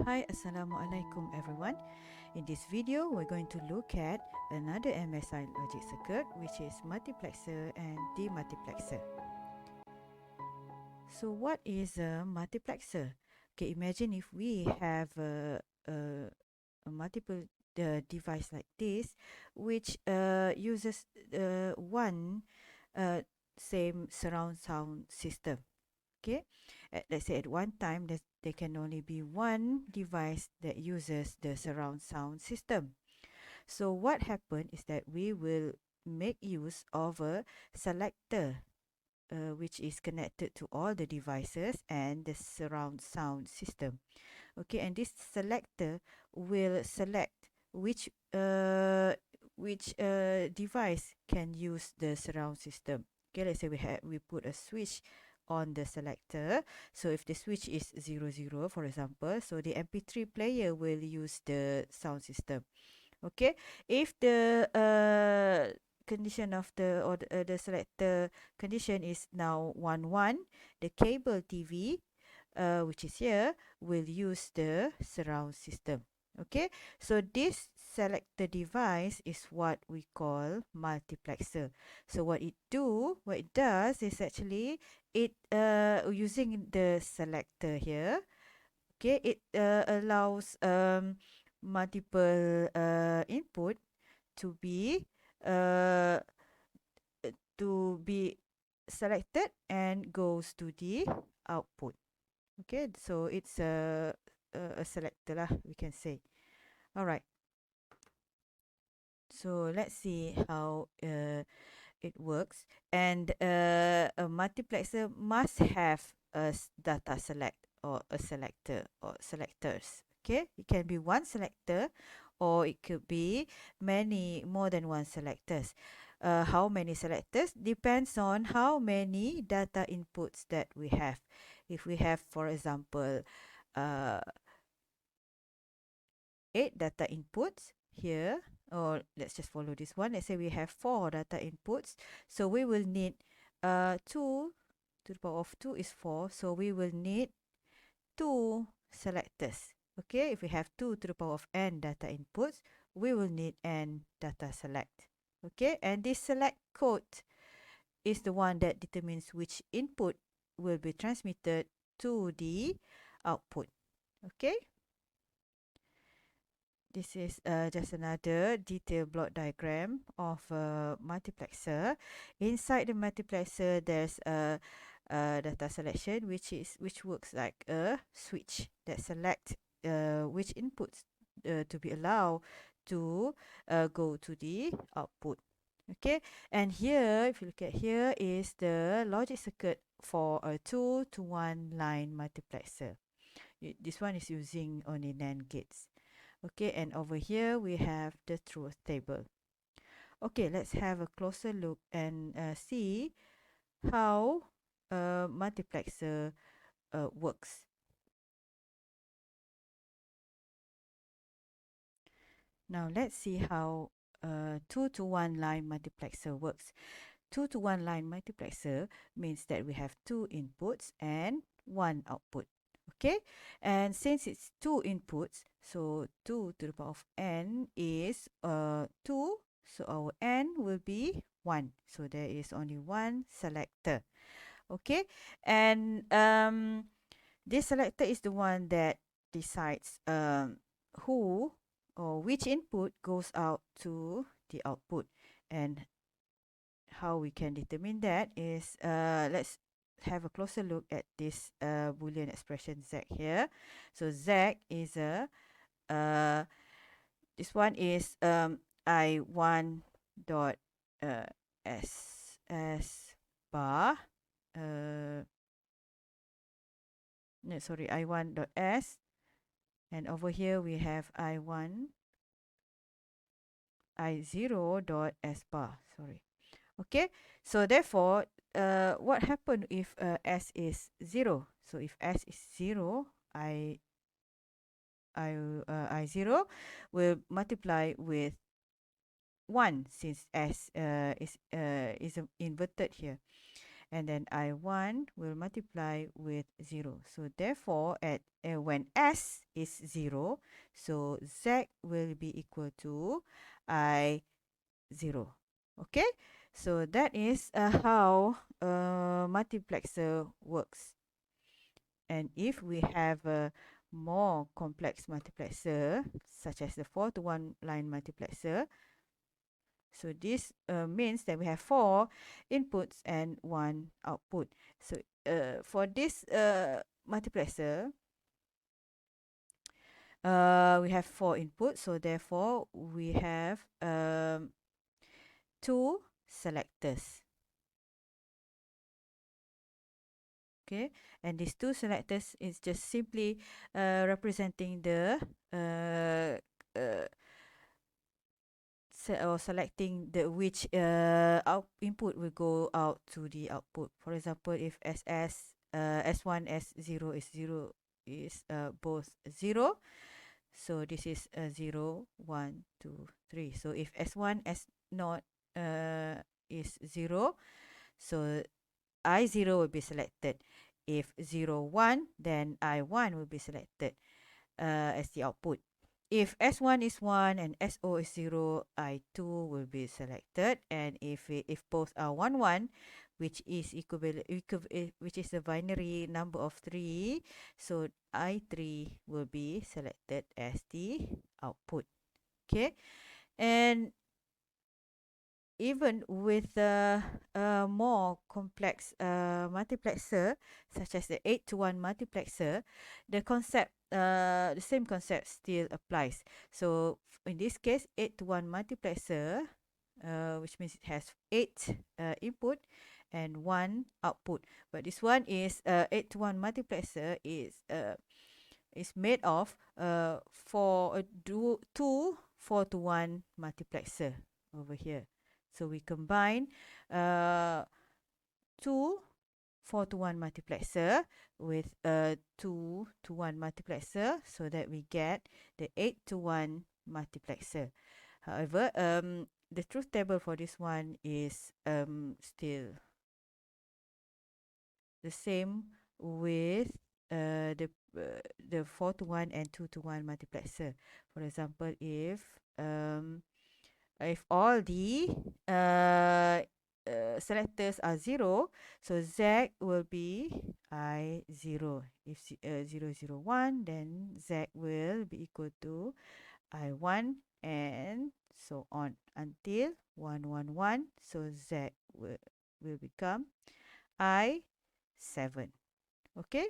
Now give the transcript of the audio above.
Hi, Assalamualaikum everyone. In this video, we're going to look at another MSI logic circuit, which is multiplexer and demultiplexer. So what is a multiplexer? Okay, imagine if we have a multiple device like this, which uses one uh, same surround sound system. Okay, let's say at one time there can only be one device that uses the surround sound system. So what happened is that we will make use of a selector, which is connected to all the devices and the surround sound system. Okay, and this selector will select which uh, which device can use the surround system. Okay, let's say we put a switch on the selector. So if the switch is 00, for example, so the MP3 player will use the sound system. Okay, if the condition of the selector condition is now 11, the cable TV, which is here, will use the surround system. Okay, so this selector device is what we call multiplexer. So what it does is actually it using the selector here. Okay, it allows multiple input to be uh, to be selected and goes to the output. Okay, so it's a selector lah, we can say. All right, so let's see how it works. And a multiplexer must have a data select or a selector or selectors. Okay, it can be one selector or it could be more than one selectors. How many selectors depends on how many data inputs that we have. If we have, for example, uh, 8 data inputs here, or let's just follow this one. Let's say we have 4 data inputs, so we will need 2 to the power of 2 is 4, so we will need 2 selectors. Okay, if we have 2 to the power of n data inputs, we will need n data select. Okay, and this select code is the one that determines which input will be transmitted to the output. Okay, this is just another detailed block diagram of a multiplexer. Inside the multiplexer, there's a data selection, which works like a switch that select which inputs to be allowed to go to the output. Okay, and here, if you look at here, is the logic circuit for a 2-to-1 line multiplexer. This one is using only NAND gates. Okay, and over here we have the truth table. Okay, let's have a closer look and see how a multiplexer works. Now let's see how 2-to-1 line multiplexer works. 2-to-1 line multiplexer means that we have 2 inputs and 1 output. Okay, and since it's 2 inputs, so 2 to the power of n is 2, so our n will be 1. So there is only one selector. Okay, and this selector is the one that decides who or which input goes out to the output. And how we can determine that is, let's have a closer look at this Boolean expression Z here. So Z is this one is I1 dot S bar, no, sorry, I1 dot S, and over here we have I0 dot S bar, sorry. Okay, so therefore, what happened if S is 0? So if S is 0, I0 will multiply with 1 since S is inverted here. and then I1 will multiply with 0. So therefore, at when S is 0, so Z will be equal to I0. Okay, so that is how multiplexer works. And if we have a more complex multiplexer, such as the 4 to 1 line multiplexer, so this means that we have 4 inputs and 1 output. So for this multiplexer, we have 4 inputs. So therefore, we have 2 selectors. Okay, and these 2 selectors is just simply representing the uh, or selecting the which input will go out to the output. For example, if S1 S0 is 0 is both 0, so this is 0 1 2 3. So if S1 S0 is 0, so I0 will be selected. If 0 1, then I1 will be selected as the output. If S1 is 1 and SO is 0, I2 will be selected. And if both are 1 1, which is which is a binary number of 3, so I3 will be selected as the output. Okay, and even with a more complex multiplexer, such as the 8 to 1 multiplexer, the same concept still applies. So in this case, 8 to 1 multiplexer, which means it has 8 input and 1 output. But this one is 8 to 1 multiplexer is made of two 4 to 1 multiplexer over here. So we combine two 4 to 1 multiplexer with a 2 to 1 multiplexer, so that we get the 8 to 1 multiplexer. However, the truth table for this one is still the same with the 4 to 1 and 2 to 1 multiplexer. For example, if all the selectors are 0, so Z will be I0. If 0 0 1, then Z will be equal to I1, and so on until 1 1 1. So Z will become I7. Okay.